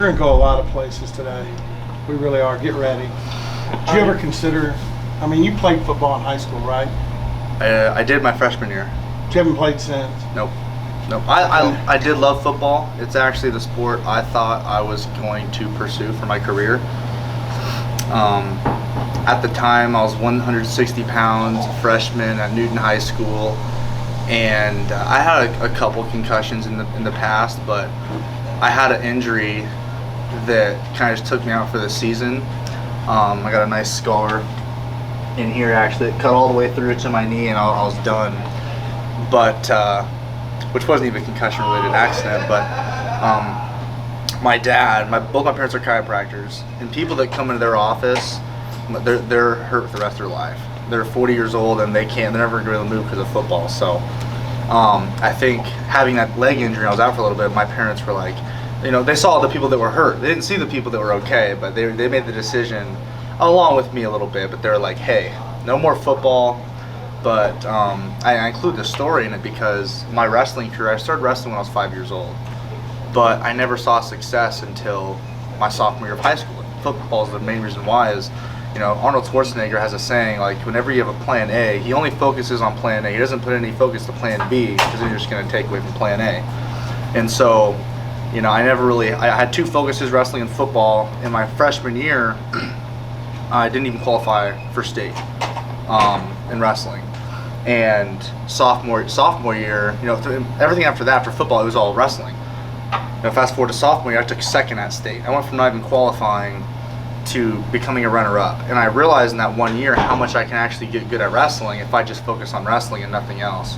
We're going to go a lot of places today. We really are. Get ready. Did you ever consider, I mean, you played football in high school, right? I did my freshman year. You haven't played since? Nope. I did love football. It's actually the sport I thought I was going to pursue for my career. At the time, I was 160 pounds, freshman at Newton High School, and I had a couple concussions in the past, but I had an injury that kind of just took me out for the season. I got a nice scar in here, actually. It cut all the way through to my knee, and I was done. But which wasn't even a concussion-related accident. But my dad, both my parents are chiropractors, and people that come into their office, they're hurt for the rest of their life. They're 40 years old, and they're never going to move because of football. So I think having that leg injury, I was out for a little bit. My parents were like, you know, they saw the people that were hurt. They didn't see the people that were okay, but they made the decision along with me a little bit. But they're like, hey, no more football. But I include this story in it because my wrestling career, I started wrestling when I was 5 years old. But I never saw success until my sophomore year of high school. Football is the main reason why is, you know, Arnold Schwarzenegger has a saying, like, whenever you have a plan A, he only focuses on plan A. He doesn't put any focus to plan B because then you're just going to take away from plan A. And so, you know, I had two focuses, wrestling and football. In my freshman year, I didn't even qualify for state in wrestling. And sophomore year, you know, everything after that, for football, it was all wrestling. You know, fast forward to sophomore year, I took second at state. I went from not even qualifying to becoming a runner-up. And I realized in that 1 year how much I can actually get good at wrestling if I just focus on wrestling and nothing else.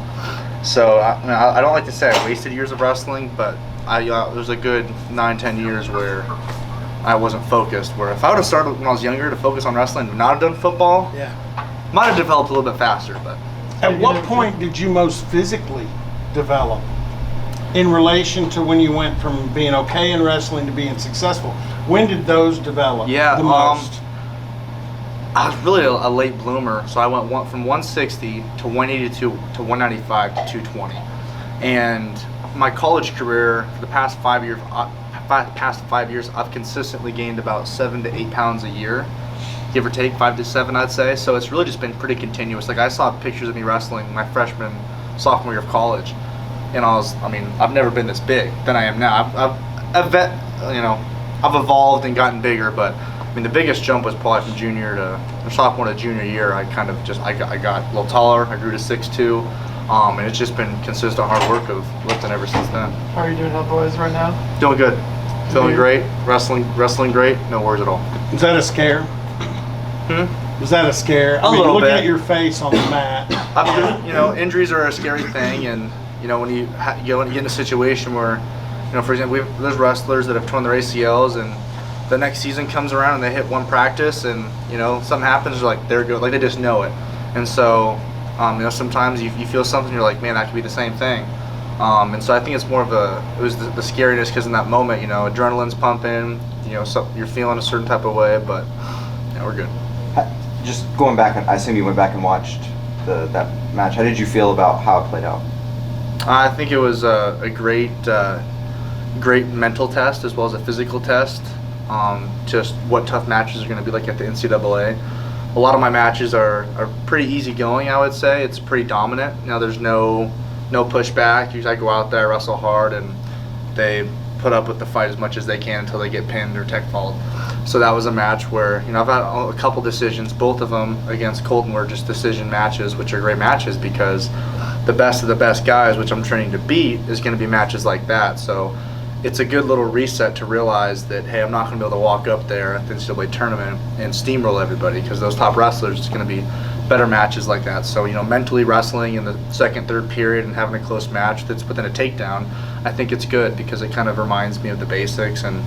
So I don't like to say I wasted years of wrestling, but there was a good 9-10 years where I wasn't focused. Where if I would have started when I was younger to focus on wrestling and not have done football, might have developed a little bit faster. But at what point did you most physically develop in relation to when you went from being okay in wrestling to being successful? When did those develop the most? I was really a late bloomer, so I went from 160 to 182 to 195 to 220. And my college career for the past 5 years, I've consistently gained about 7 to 8 pounds a year, give or take 5 to 7, I'd say. So it's really just been pretty continuous. Like, I saw pictures of me wrestling my sophomore year of college, and I've never been this big than I am now. I've evolved and gotten bigger, but I mean, the biggest jump was probably from sophomore to junior year. I got a little taller. I grew to 6'2", and it's just been consistent hard work of lifting ever since then. How are you doing, health-wise, right now? Doing good. Feeling great. Wrestling great. No worries at all. Was that a scare? Was that a scare? A little looking bit. At your face on the mat. Injuries are a scary thing, and you know, when you get in a situation where, you know, for example, there's wrestlers that have torn their ACLs, and the next season comes around and they hit one practice, and you know, something happens, like they're good, like they just know it. And so, sometimes you feel something, you're like, man, that could be the same thing. And so I think it's more of it was the scariness, because in that moment, you know, adrenaline's pumping, you know, so you're feeling a certain type of way, but yeah, we're good. Just going back, I assume you went back and watched that match. How did you feel about how it played out? I think it was a great mental test as well as a physical test. Just what tough matches are going to be like at the NCAA. A lot of my matches are pretty easy going, I would say. It's pretty dominant. You know, there's no pushback. Usually I go out there, I wrestle hard, and they put up with the fight as much as they can until they get pinned or tech fault. So that was a match where, you know, I've had a couple decisions. Both of them against Colton were just decision matches, which are great matches because the best of the best guys, which I'm training to beat, is going to be matches like that. So it's a good little reset to realize that, hey, I'm not going to be able to walk up there at the NCAA tournament and steamroll everybody, because those top wrestlers, it's going to be better matches like that. So, you know, mentally wrestling in the second, third period and having a close match that's within a takedown, I think it's good because it kind of reminds me of the basics and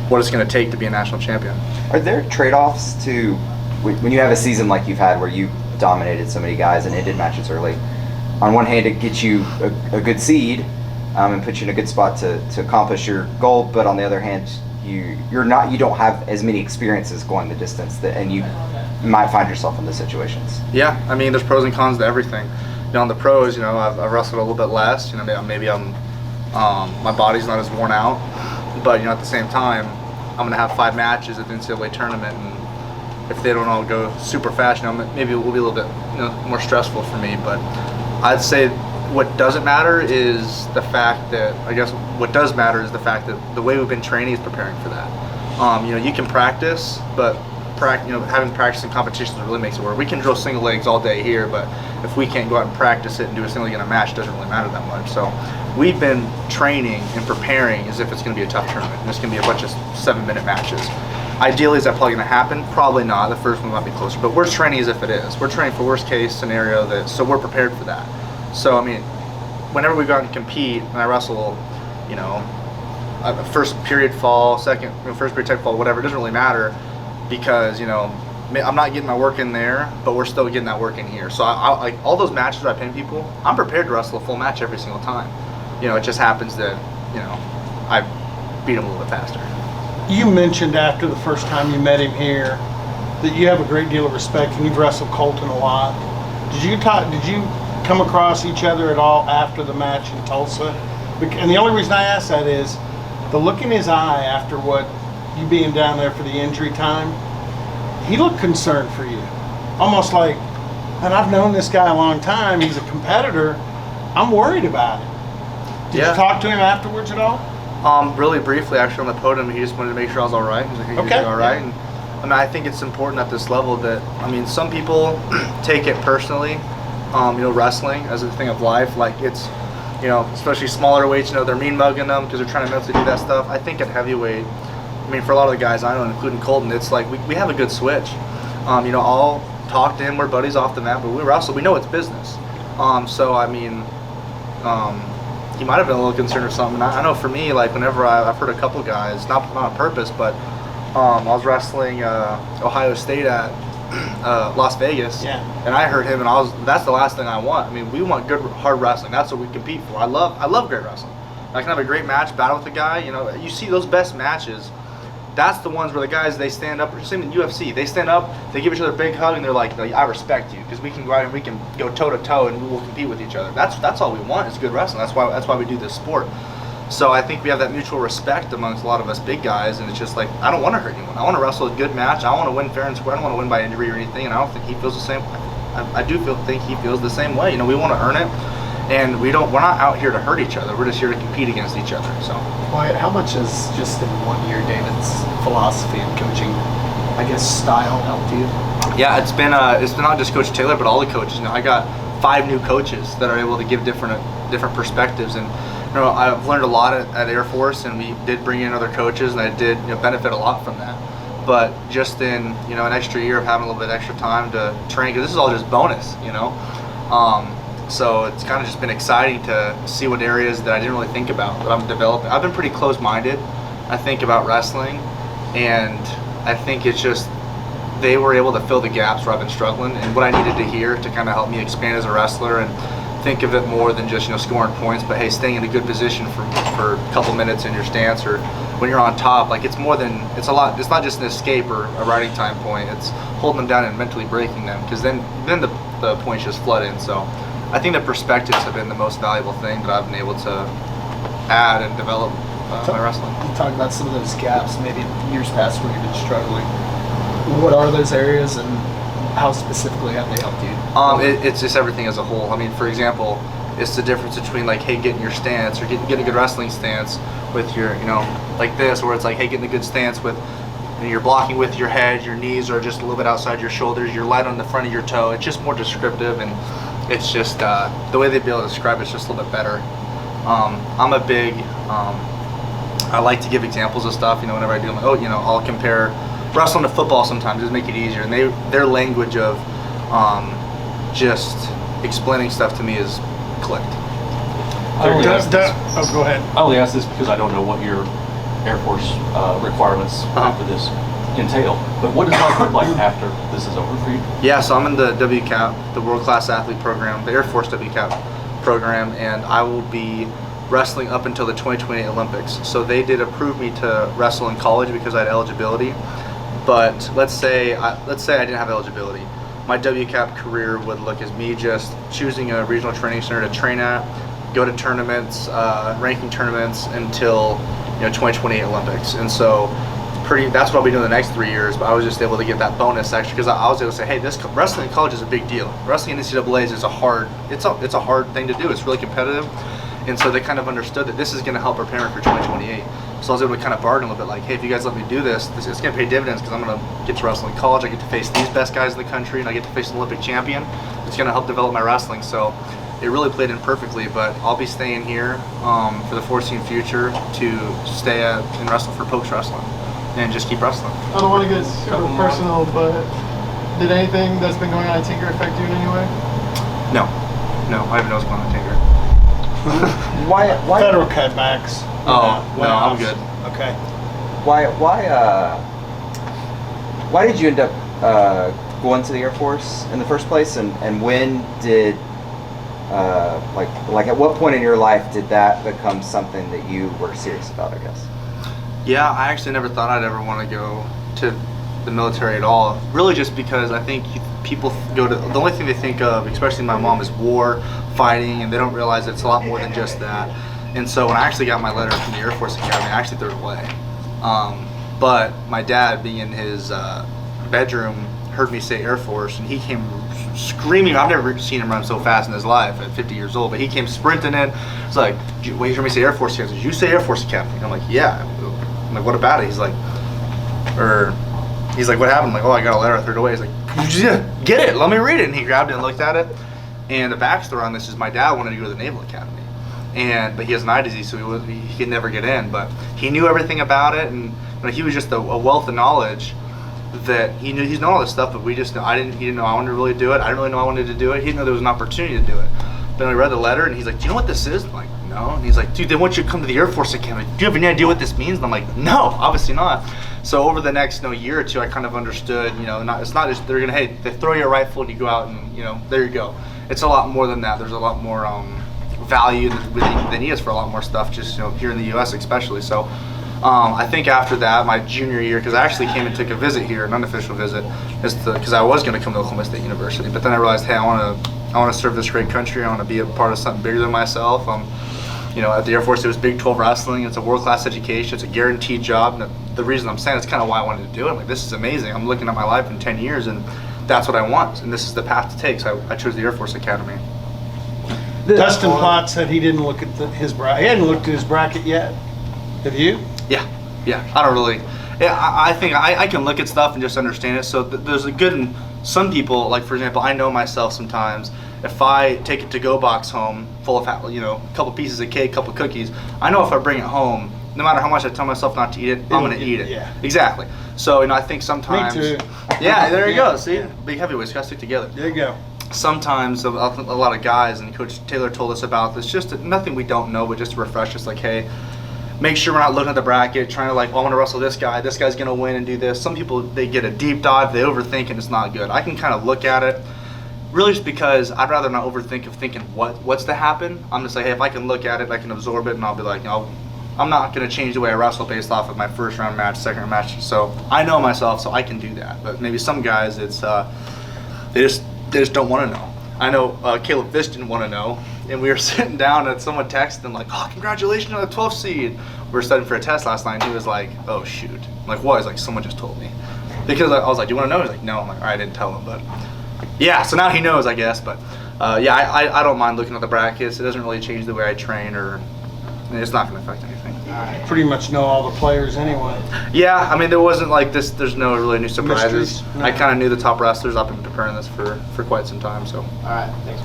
what it's going to take to be a national champion. Are there trade-offs to when you have a season like you've had where you dominated so many guys and ended matches early? On one hand, it gets you a good seed and puts you in a good spot to accomplish your goal, but on the other hand, you don't have as many experiences going the distance, and you might find yourself in those situations. Yeah, I mean, there's pros and cons to everything. You know, on the pros, you know, I've wrestled a little bit less. You know, maybe my body's not as worn out. But at the same time, I'm gonna have 5 matches at the NCAA tournament, and if they don't all go super fast, maybe it will be a little bit more stressful for me. But I'd say what doesn't matter is the fact that what does matter is the fact that the way we've been training is preparing for that. You can practice, but having practice in competitions really makes it work. We can drill single legs all day here, but if we can't go out and practice it and do a single leg in a match, it doesn't really matter that much. So we've been training and preparing as if it's going to be a tough tournament. And it's going to be a bunch of 7-minute matches. Ideally, is that probably going to happen? Probably not. The first one might be closer, but we're training as if it is. We're training for worst case scenario, so we're prepared for that. So whenever we go out and compete, and I wrestle, first period fall, first period type fall, whatever, it doesn't really matter, because I'm not getting my work in there, but we're still getting that work in here. So I all those matches where I pin people, I'm prepared to wrestle a full match every single time. It just happens that I beat them a little bit faster. You mentioned after the first time you met him here that you have a great deal of respect, and you've wrestled Colton a lot. Did you come across each other at all after the match in Tulsa? And the only reason I ask that is the look in his eye after you being down there for the injury time. He looked concerned for you, almost like, and I've known this guy a long time. He's a competitor. I'm worried about him. Did you talk to him afterwards at all? Really briefly, actually, on the podium. He just wanted to make sure I was all right. He's like, "Hey, okay, you're all right." And I think it's important at this level that some people take it personally. Wrestling as a thing of life, like it's, especially smaller weights. They're mean mugging them because they're trying to mentally do that stuff. I think at heavyweight, for a lot of the guys I know, including Colton, it's like we have a good switch. I'll talk to him. We're buddies off the mat, but we wrestle. We know it's business. He might have been a little concerned or something. I know for me, like whenever I've heard a couple guys, not on purpose, but I was wrestling Ohio State at Las Vegas, and I heard him, and that's the last thing I want. We want good, hard wrestling. That's what we compete for. I love great wrestling. I can have a great match, battle with a guy. You see those best matches. That's the ones where the guys, they stand up, same in UFC, they stand up, they give each other a big hug, and they're like, I respect you, because we can go out and we can go toe-to-toe, and we will compete with each other. That's all we want is good wrestling. That's why we do this sport. So I think we have that mutual respect amongst a lot of us big guys, and it's just like, I don't want to hurt anyone. I want to wrestle a good match. I want to win fair and square. I don't want to win by injury or anything, and I don't think he feels the same. I do think he feels the same way. We want to earn it, and we're not out here to hurt each other. We're just here to compete against each other. So, Wyatt, how much has just in 1 year David's philosophy and coaching, style helped you? Yeah, it's been not just Coach Taylor, but all the coaches. I got 5 new coaches that are able to give different perspectives, and I've learned a lot at Air Force, and we did bring in other coaches, and I did benefit a lot from that. But just in an extra year of having a little bit extra time to train, because this is all just bonus, So it's kind of just been exciting to see what areas that I didn't really think about that I'm developing. I've been pretty close-minded, I think, about wrestling, and I think it's just they were able to fill the gaps where I've been struggling, and what I needed to hear to kind of help me expand as a wrestler and think of it more than just scoring points, but hey, staying in a good position for a couple minutes in your stance, or when you're on top. Like it's a lot. It's not just an escape or a riding time point. It's holding them down and mentally breaking them, because then the points just flood in. So I think the perspectives have been the most valuable thing that I've been able to add and develop my wrestling. You talk about some of those gaps, maybe in years past where you've been struggling. What are those areas, and how specifically have they helped you? It's just everything as a whole. For example, it's the difference between like, hey, getting your stance or getting a good wrestling stance with your, like this, where it's like, hey, getting a good stance with, you're blocking with your head, your knees are just a little bit outside your shoulders, you're light on the front of your toe. It's just more descriptive, and it's just the way they'd be able to describe it's just a little bit better. I'm a big, I like to give examples of stuff, whenever I do. I'm like, I'll compare wrestling to football sometimes, just make it easier. And their language of just explaining stuff to me is clicked. Go ahead. I only ask this because I don't know what your Air Force requirements after this entail. But what does life look like after this is over for you? Yeah, so I'm in the WCAP, the World Class Athlete Program, the Air Force WCAP program, and I will be wrestling up until the 2028 Olympics. So they did approve me to wrestle in college because I had eligibility. But let's say I didn't have eligibility. My WCAP career would look as me just choosing a regional training center to train at, go to tournaments, ranking tournaments until 2028 Olympics. And so that's what I'll be doing the next 3 years. But I was just able to get that bonus extra because I was able to say, hey, this wrestling in college is a big deal. Wrestling in NCAAs is it's a hard thing to do. It's really competitive. And so they kind of understood that this is going to help prepare me for 2028. So I was able to kind of bargain a little bit like, hey, if you guys let me do this, it's going to pay dividends because I'm going to get to wrestle in college. I get to face these best guys in the country, and I get to face an Olympic champion. It's going to help develop my wrestling. So it really played in perfectly. But I'll be staying here for the foreseen future to stay and wrestle for Pokes Wrestling and just keep wrestling. I don't want to get super personal, but did anything that's been going on at Tinker affect you in any way? No, I have no what's going on at Tinker. Why Federal cutbacks. Oh, no, I'm good. Okay. why did you end up going to the Air Force in the first place, and when did like at what point in your life did that become something that you were serious about, I guess? Yeah, I actually never thought I'd ever want to go to the military at all. Really just because I think people go to, the only thing they think of, especially my mom, is war, fighting, and they don't realize it's a lot more than just that. And so when I actually got my letter from the Air Force Academy, I actually threw it away. But my dad, being in his bedroom, heard me say Air Force, and he came screaming. I've never seen him run so fast in his life at 50 years old, but he came sprinting in. It's like, wait, you heard me say Air Force Academy? Did you say Air Force Academy? I'm like, yeah. I'm like, what about it? He's like, what happened? I'm like, oh, I got a letter, I threw it away. He's like, yeah, get it, let me read it. And he grabbed it and looked at it. And the backstory on this is my dad wanted to go to the Naval Academy. But he has an eye disease, so he could never get in. But he knew everything about it, and he was just a wealth of knowledge that he's known all this stuff, but he didn't know I wanted to really do it. I didn't really know I wanted to do it. He didn't know there was an opportunity to do it. Then I read the letter, and he's like, do you know what this is? I'm like, no. And he's like, dude, they want you to come to the Air Force Academy. Do you have any idea what this means? And I'm like, no, obviously not. So over the next year or two, I kind of understood, it's not just they throw you a rifle and you go out and, there you go. It's a lot more than that. There's a lot more value than he is for a lot more stuff, just, here in the U.S. especially. So I think after that, my junior year, because I actually came and took a visit here, an unofficial visit, because I was going to come to Oklahoma State University. But then I realized, hey, I want to serve this great country. I want to be a part of something bigger than myself. At the Air Force, it was Big 12 wrestling. It's a world-class education. It's a guaranteed job. And the reason I'm saying it's kind of why I wanted to do it. I'm like, this is amazing. I'm looking at my life in 10 years, and that's what I want. And this is the path to take. So I chose the Air Force Academy. Dustin Plott said he didn't look at his bracket. He hadn't looked at his bracket yet. Have you? Yeah. I don't really. Yeah, I think I can look at stuff and just understand it. So there's a good in some people. Like, for example, I know myself sometimes. If I take a to-go box home full of, a couple pieces of cake, couple cookies, I know if I bring it home, no matter how much I tell myself not to eat it, I'm going to eat it. Yeah. Exactly. So, I think sometimes. Me too. Yeah, there you go. See? Big heavyweights got to stick together. There you go. Sometimes a lot of guys, and Coach Taylor told us about this, just nothing we don't know, but just to refresh us, like, hey, make sure we're not looking at the bracket, trying to I want to wrestle this guy's going to win and do this. Some people, they get a deep dive, they overthink, and it's not good. I can kind of look at it, really just because I'd rather not overthink of thinking what's to happen. I'm just like, hey, if I can look at it, I can absorb it, and I'll be like, I'm not going to change the way I wrestle based off of my first round match, second round match. So I know myself, so I can do that. But maybe some guys, it's they just don't want to know. I know Caleb Fish didn't want to know, and we were sitting down and someone texted him like, oh, congratulations on the 12th seed. We were studying for a test last night, and he was like, oh, shoot. I'm like, what? He's like, someone just told me. Because I was like, do you want to know? He's like, no. I'm like, all right, I didn't tell him. But yeah, so now he knows, I guess. But I don't mind looking at the brackets. It doesn't really change the way I train, it's not going to affect anything. Pretty much know all the players anyway. Yeah, there wasn't like this. There's no really new surprises. Mysteries? No. I kind of knew the top wrestlers. I've been preparing this for quite some time. So. All right, thanks.